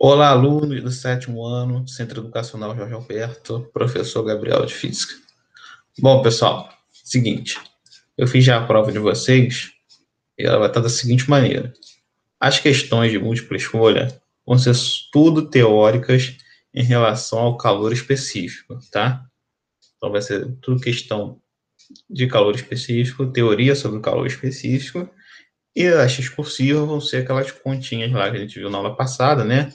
Olá, alunos do sétimo ano, Centro Educacional Jorge Alberto, professor Gabriel de Física. Bom, pessoal, seguinte, eu fiz já a prova de vocês e ela vai estar da seguinte maneira. As questões de múltipla escolha vão ser tudo teóricas em relação ao calor específico, tá? Então vai ser tudo questão de calor específico, teoria sobre o calor específico, e as discursivas vão ser aquelas continhas lá que a gente viu na aula passada, né?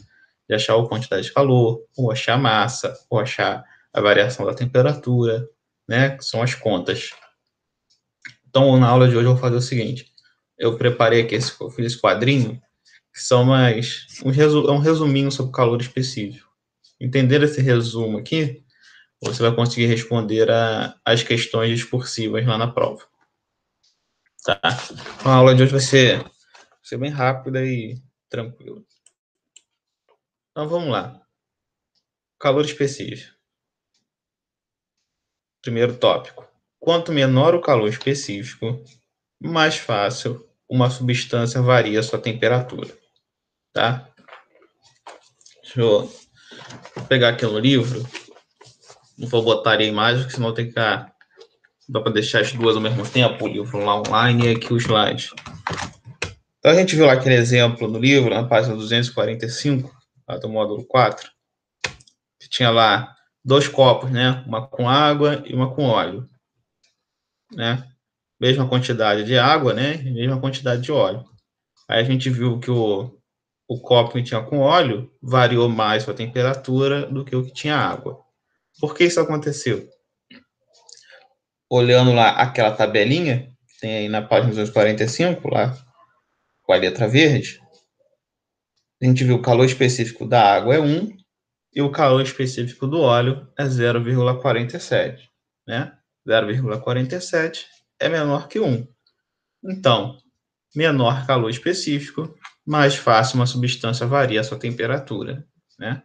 De achar a quantidade de calor, ou achar a massa, ou achar a variação da temperatura, né? Que são as contas. Então, na aula de hoje eu vou fazer o seguinte. Eu preparei aqui eu fiz esse quadrinho, que são um resuminho sobre o calor específico. Entender esse resumo aqui, você vai conseguir responder as questões discursivas lá na prova. Tá? Então, a aula de hoje vai ser bem rápida e tranquila. Então, vamos lá. Calor específico. Primeiro tópico. Quanto menor o calor específico, mais fácil uma substância varia sua temperatura. Tá? Deixa eu pegar aqui no livro. Não vou botar a imagem, porque senão tem que ficar. Dá para deixar as duas ao mesmo tempo, o livro lá online e aqui o slide. Então, a gente viu lá aquele exemplo no livro, na página 245, lá do módulo 4, que tinha lá 2 copos, né? Uma com água e uma com óleo. Né? Mesma quantidade de água, né? E mesma quantidade de óleo. Aí a gente viu que o copo que tinha com óleo variou mais sua temperatura do que o que tinha água. Por que isso aconteceu? Olhando lá aquela tabelinha, que tem aí na página 245, lá com a letra verde, a gente viu que o calor específico da água é 1 e o calor específico do óleo é 0,47. Né? 0,47 é menor que 1. Então, menor calor específico, mais fácil uma substância varia a sua temperatura. Né?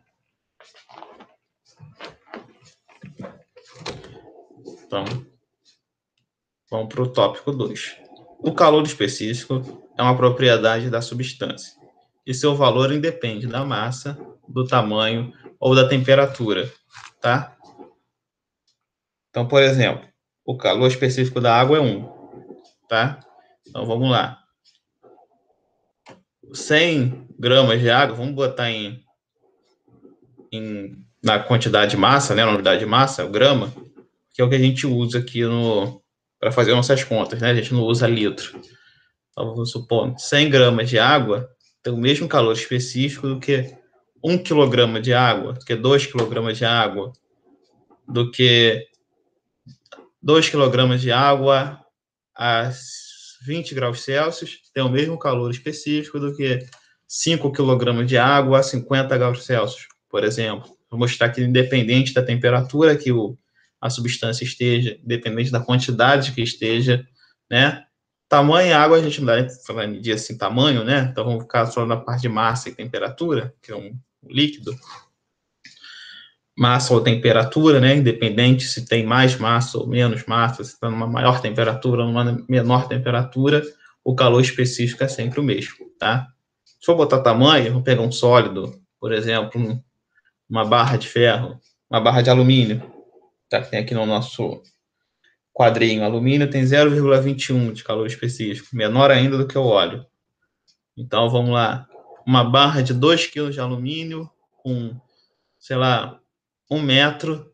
Então, vamos para o tópico 2. O calor específico é uma propriedade da substância, e seu valor independe da massa, do tamanho ou da temperatura. Tá? Então, por exemplo, o calor específico da água é 1. Tá? Então, vamos lá. 100 gramas de água, vamos botar na quantidade de massa, né, na unidade de massa, o grama, que é o que a gente usa aqui para fazer nossas contas, né? A gente não usa litro. Então, vamos supor, 100 gramas de água tem o mesmo calor específico do que 1 quilograma de água, do que 2 quilogramas de água, do que 2 quilogramas de água a 20 graus Celsius, tem o mesmo calor específico do que 5 quilogramas de água a 50 graus Celsius, por exemplo. Vou mostrar que independente da temperatura que a substância esteja, independente da quantidade que esteja, né? Tamanho e água a gente não dá para medir assim tamanho, né? Então vamos ficar só na parte de massa e temperatura, que é um líquido. Massa ou temperatura, né? Independente se tem mais massa ou menos massa, se está numa maior temperatura ou numa menor temperatura, o calor específico é sempre o mesmo, tá? Se eu botar tamanho, vou pegar um sólido, por exemplo, uma barra de ferro, uma barra de alumínio, tá? Que tem aqui no nosso quadrinho. Alumínio tem 0,21 de calor específico, menor ainda do que o óleo. Então, vamos lá. Uma barra de 2 kg de alumínio com, sei lá, 1 metro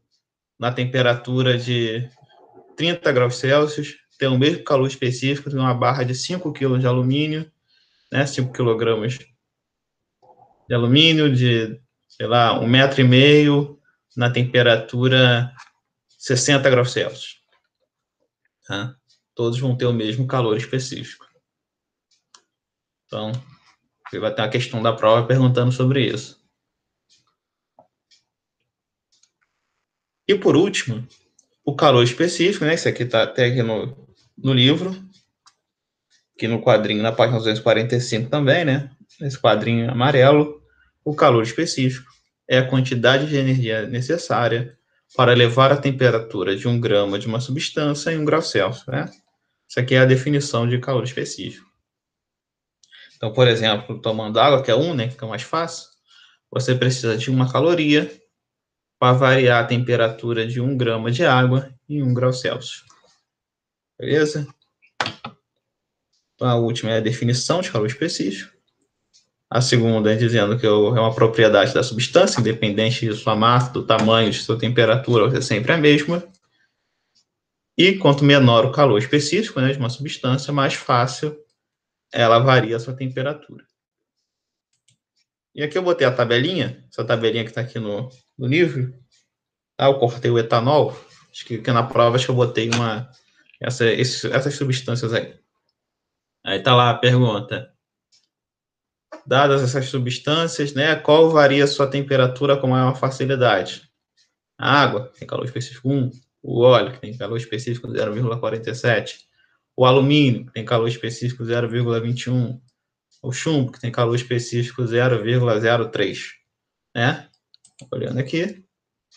na temperatura de 30 graus Celsius, tem o mesmo calor específico de uma barra de 5 kg de alumínio, né? 5 kg de alumínio de, sei lá, 1,5 metro na temperatura 60 graus Celsius. Tá? Todos vão ter o mesmo calor específico. Então, vai ter uma questão da prova perguntando sobre isso. E por último, o calor específico, né? Isso aqui está até aqui no livro, aqui no quadrinho, na página 245 também, né? Esse quadrinho amarelo, o calor específico é a quantidade de energia necessária para elevar a temperatura de 1 grama de uma substância em 1 grau Celsius, né? Isso aqui é a definição de calor específico. Então, por exemplo, tomando água, que é 1, né? Que é mais fácil. você precisa de 1 caloria para variar a temperatura de 1 grama de água em 1 grau Celsius. Beleza? Então, a última é a definição de calor específico. A segunda é dizendo que é uma propriedade da substância, independente de sua massa, do tamanho, de sua temperatura, vai ser sempre a mesma. E quanto menor o calor específico, né, de uma substância, mais fácil ela varia a sua temperatura. E aqui eu botei a tabelinha, essa tabelinha que está aqui no livro. Tá? Eu cortei o etanol. Acho que na prova acho que eu botei essas substâncias aí. Aí tá lá a pergunta. Dadas essas substâncias, né, qual varia a sua temperatura com maior facilidade? A água, que tem calor específico 1. O óleo, que tem calor específico 0,47. O alumínio, que tem calor específico 0,21. O chumbo, que tem calor específico 0,03. Né? Olhando aqui,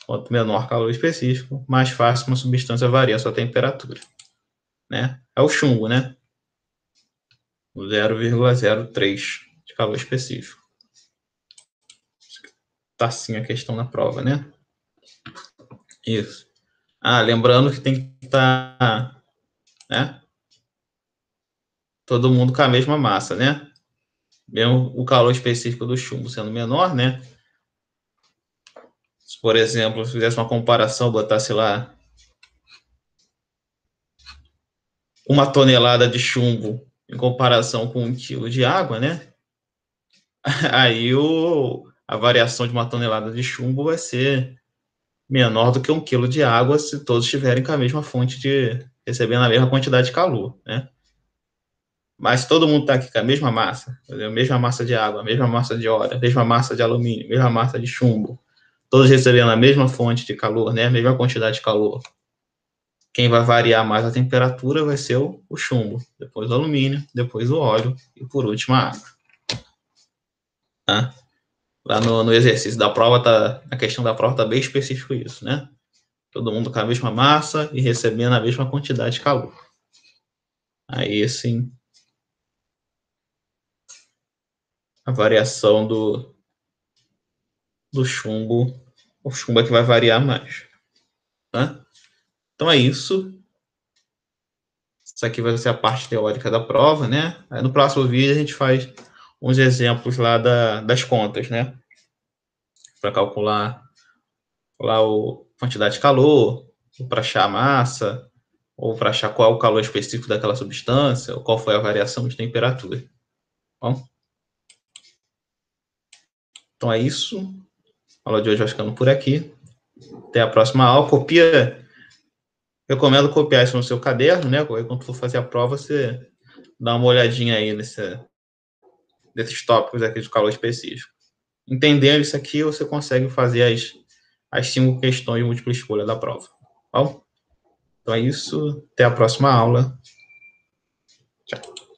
quanto menor calor específico, mais fácil uma substância varia a sua temperatura. Né? É o chumbo, né? O 0,03 de calor específico. Tá assim a questão na prova, né? Isso. Lembrando que tem que estar, né? Todo mundo com a mesma massa, né? Mesmo o calor específico do chumbo sendo menor, né? Se, por exemplo, se fizesse uma comparação, botasse lá 1 tonelada de chumbo em comparação com 1 quilo de água, né? Aí a variação de 1 tonelada de chumbo vai ser menor do que 1 quilo de água se todos estiverem com a mesma fonte recebendo a mesma quantidade de calor, né? Mas se todo mundo está aqui com a mesma massa, a mesma massa de água, a mesma massa de óleo, a mesma massa de alumínio, a mesma massa de chumbo, todos recebendo a mesma fonte de calor, né? A mesma quantidade de calor. Quem vai variar mais a temperatura vai ser o chumbo, depois o alumínio, depois o óleo e por último a água. Tá? Lá no exercício da prova, na questão da prova, está bem específico isso, né? Todo mundo com a mesma massa e recebendo a mesma quantidade de calor. Aí, sim, a variação do chumbo, o chumbo é que vai variar mais. Tá? Então é isso. Isso aqui vai ser a parte teórica da prova, né? Aí no próximo vídeo a gente faz uns exemplos lá das contas, né? Para calcular lá a quantidade de calor, para achar a massa, ou para achar qual é o calor específico daquela substância, ou qual foi a variação de temperatura. Bom? Então é isso. A aula de hoje vai ficando por aqui. Até a próxima aula. Recomendo copiar isso no seu caderno, né? Quando for fazer a prova, você dá uma olhadinha aí nesses tópicos aqui de calor específico. Entendendo isso aqui, você consegue fazer as 5 questões de múltipla escolha da prova. Bom? Então é isso. Até a próxima aula. Tchau.